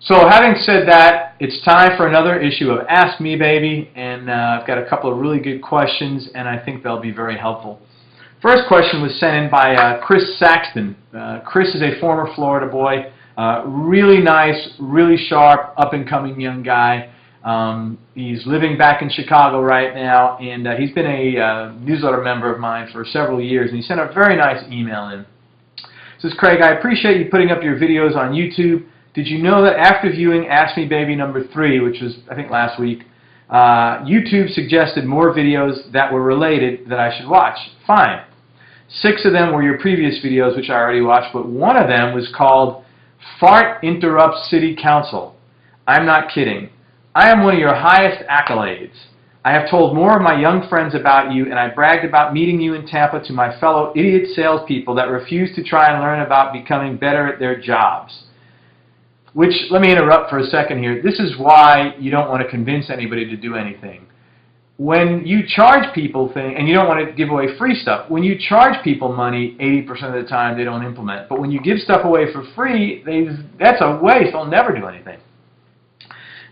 So having said that, it's time for another issue of Ask Me Baby, and I've got a couple of really good questions, and I think they'll be very helpful. First question was sent in by Chris Saxton. Chris is a former Florida boy, really nice, really sharp, up-and-coming young guy. He's living back in Chicago right now, and he's been a newsletter member of mine for several years, and he sent a very nice email in. It says, Craig, I appreciate you putting up your videos on YouTube. Did you know that after viewing Ask Me Baby number 3, which was, I think, last week, YouTube suggested more videos that were related that I should watch? Fine. 6 of them were your previous videos, which I already watched, but one of them was called Fart Interrupts City Council. I'm not kidding. I am one of your highest accolades. I have told more of my young friends about you, and I bragged about meeting you in Tampa to my fellow idiot salespeople that refuse to try and learn about becoming better at their jobs. Which, let me interrupt for a second here. This is why you don't want to convince anybody to do anything. When you charge people things, and you don't want to give away free stuff, when you charge people money, 80% of the time they don't implement. But when you give stuff away for free, that's a waste. They'll never do anything.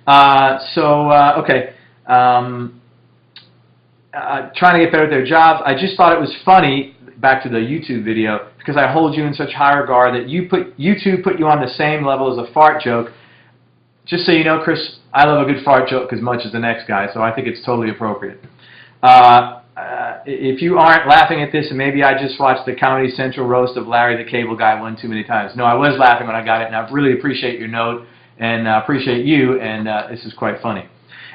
Okay. Trying to get better at their jobs. I just thought it was funny, back to the YouTube video, because I hold you in such high regard that YouTube put you on the same level as a fart joke. Just so you know, Chris, I love a good fart joke as much as the next guy, so I think it's totally appropriate. If you aren't laughing at this, and maybe I just watched the Comedy Central roast of Larry the Cable Guy one too many times. No, I was laughing when I got it, and I really appreciate your note, and appreciate you, and this is quite funny.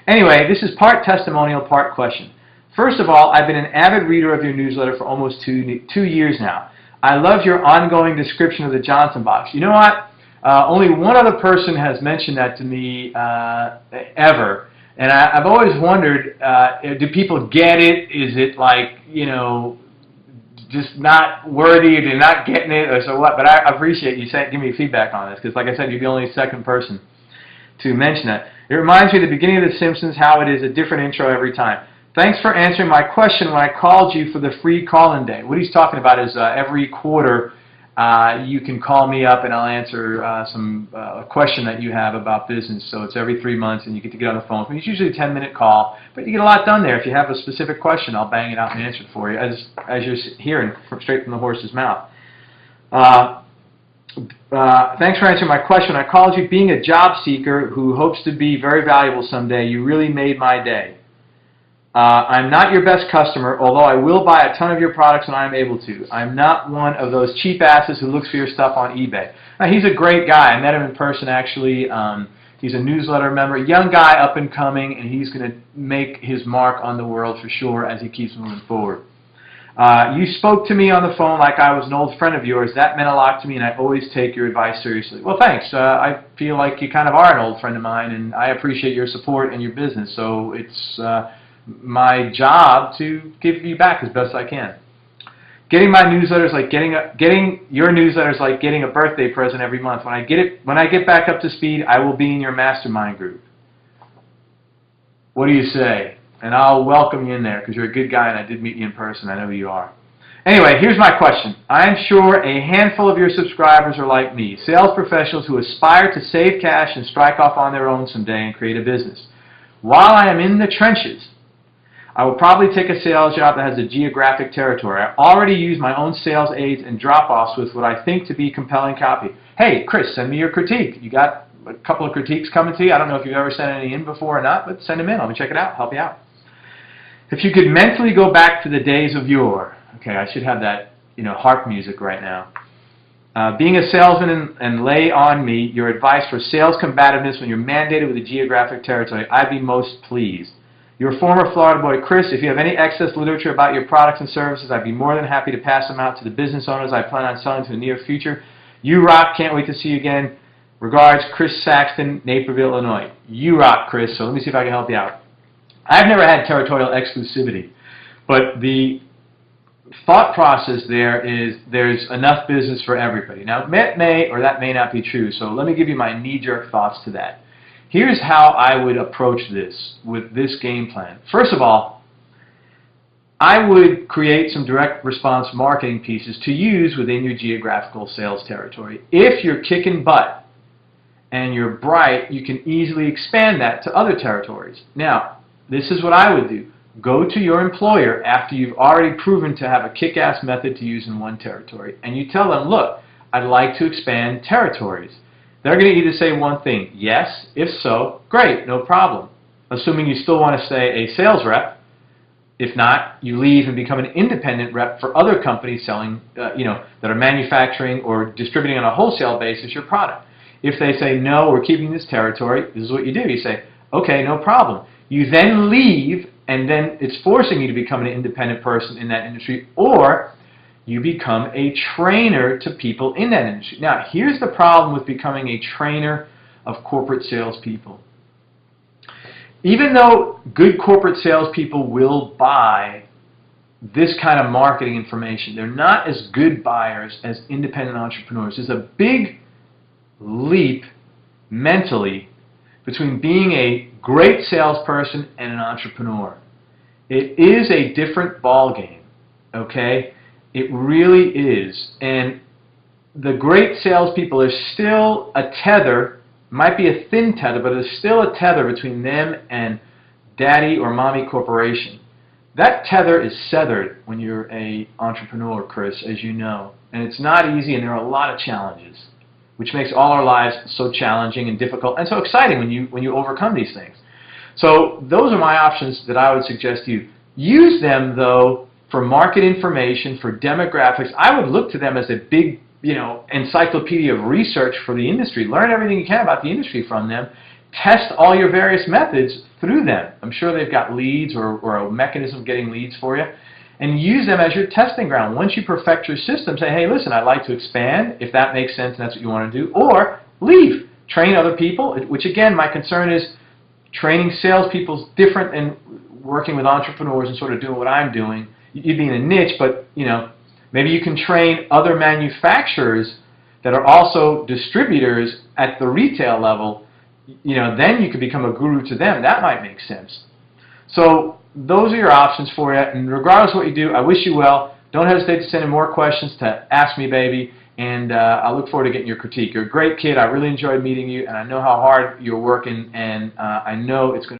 Anyway, this is part testimonial, part question. First of all, I've been an avid reader of your newsletter for almost two years now. I love your ongoing description of the Johnson box. You know what? Only one other person has mentioned that to me ever. And I've always wondered, do people get it? Is it like, you know, just not worthy, or they're not getting it, or so what? But I appreciate you giving me feedback on this, because like I said, you're the only second person to mention that. It reminds me of the beginning of The Simpsons, how it is a different intro every time. Thanks for answering my question when I called you for the free call-in day. What he's talking about is every quarter you can call me up and I'll answer a question that you have about business. So it's every 3 months and you get to get on the phone. It's usually a 10-minute call, but you get a lot done there. If you have a specific question, I'll bang it out and answer it for you, as you're hearing straight from the horse's mouth. Thanks for answering my question. I called you being a job seeker who hopes to be very valuable someday. You really made my day. I'm not your best customer, although I will buy a ton of your products when I'm able to. I'm not one of those cheap asses who looks for your stuff on eBay. Now, he's a great guy. I met him in person, actually. He's a newsletter member, young guy, up and coming, and he's going to make his mark on the world for sure as he keeps moving forward. You spoke to me on the phone like I was an old friend of yours. That meant a lot to me, and I always take your advice seriously. Well, thanks. I feel like you kind of are an old friend of mine, and I appreciate your support and your business. So it's my job to give you back as best I can. Getting my newsletters like getting your newsletters like getting a birthday present every month. When I get back up to speed, I will be in your mastermind group. What do you say? And I'll welcome you in there because you're a good guy and I did meet you in person. I know who you are. Anyway, here's my question. I'm sure a handful of your subscribers are like me, sales professionals who aspire to save cash and strike off on their own someday and create a business. While I am in the trenches, I will probably take a sales job that has a geographic territory. I already use my own sales aids and drop-offs with what I think to be compelling copy. Hey, Chris, send me your critique. You got a couple of critiques coming to you. I don't know if you've ever sent any in before or not, but send them in. Let me check it out, help you out. If you could mentally go back to the days of yore, okay, I should have that, you know, harp music right now. Being a salesman and lay on me your advice for sales combativeness when you're mandated with a geographic territory, I'd be most pleased. Your former Florida boy, Chris, if you have any excess literature about your products and services, I'd be more than happy to pass them out to the business owners I plan on selling to in the near future. You rock. Can't wait to see you again. Regards, Chris Saxton, Naperville, Illinois. You rock, Chris. So let me see if I can help you out. I've never had territorial exclusivity, but the thought process there is there's enough business for everybody. Now, that may or that may not be true, so let me give you my knee-jerk thoughts to that. Here's how I would approach this with this game plan. First of all, I would create some direct response marketing pieces to use within your geographical sales territory. If you're kicking butt and you're bright, you can easily expand that to other territories. Now, this is what I would do. Go to your employer after you've already proven to have a kick-ass method to use in one territory, and you tell them, look, I'd like to expand territories. They're going to either say one thing, yes, if so, great, no problem. Assuming you still want to stay a sales rep. If not, you leave and become an independent rep for other companies selling, that are manufacturing or distributing on a wholesale basis your product. If they say, no, we're keeping this territory, this is what you do. You say, okay, no problem. You then leave, and then it's forcing you to become an independent person in that industry, or you become a trainer to people in that industry. Now, here's the problem with becoming a trainer of corporate salespeople. Even though good corporate salespeople will buy this kind of marketing information, they're not as good buyers as independent entrepreneurs. There's a big leap mentally between being a great salesperson and an entrepreneur. It is a different ballgame, okay? It really is. And the great salespeople, there's still a tether, might be a thin tether, but there's still a tether between them and daddy or mommy corporation. That tether is severed when you're an entrepreneur, Chris, as you know. And it's not easy, and there are a lot of challenges, which makes all our lives so challenging and difficult and so exciting when you overcome these things. So those are my options that I would suggest you. Use them, though, for market information, for demographics. I would look to them as a big, encyclopedia of research for the industry. Learn everything you can about the industry from them. Test all your various methods through them. I'm sure they've got leads or a mechanism of getting leads for you. And use them as your testing ground. Once you perfect your system, say, hey, listen, I'd like to expand, if that makes sense and that's what you want to do, or leave. Train other people, which again, my concern is training salespeople is different than working with entrepreneurs and sort of doing what I'm doing. You'd be in a niche, but maybe you can train other manufacturers that are also distributors at the retail level. Then you could become a guru to them. That might make sense. So those are your options for you. And regardless of what you do, I wish you well. Don't hesitate to send in more questions to Ask Me Baby, and I look forward to getting your critique. You're a great kid. I really enjoyed meeting you, and I know how hard you're working, and I know it's going to